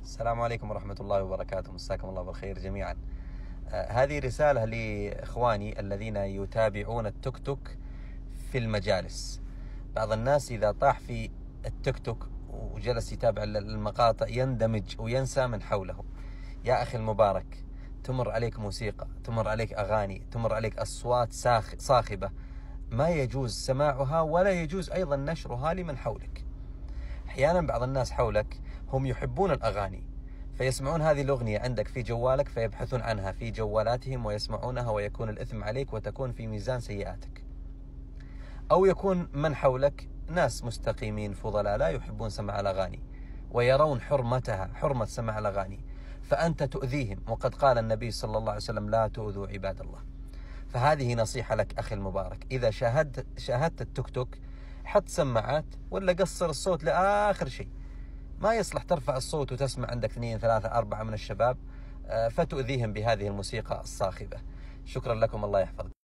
السلام عليكم ورحمة الله وبركاته، مساكم الله بالخير جميعا. هذه رسالة لإخواني الذين يتابعون التيك توك في المجالس. بعض الناس إذا طاح في التيك توك وجلس يتابع المقاطع يندمج وينسى من حوله. يا أخي المبارك، تمر عليك موسيقى، تمر عليك أغاني، تمر عليك أصوات صاخبة ما يجوز سماعها ولا يجوز أيضا نشرها لمن حولك. أحيانا بعض الناس حولك هم يحبون الأغاني فيسمعون هذه الأغنية عندك في جوالك فيبحثون عنها في جوالاتهم ويسمعونها ويكون الإثم عليك وتكون في ميزان سيئاتك. أو يكون من حولك ناس مستقيمين فضلاء لا يحبون سماع الأغاني ويرون حرمة سماع الأغاني، فأنت تؤذيهم، وقد قال النبي صلى الله عليه وسلم: لا تؤذوا عباد الله. فهذه نصيحة لك أخي المبارك، إذا شاهدت التيك توك حط سماعات ولا قصر الصوت لآخر شيء. ما يصلح ترفع الصوت وتسمع عندك 2 3 4 من الشباب فتؤذيهم بهذه الموسيقى الصاخبة. شكرا لكم، الله يحفظكم.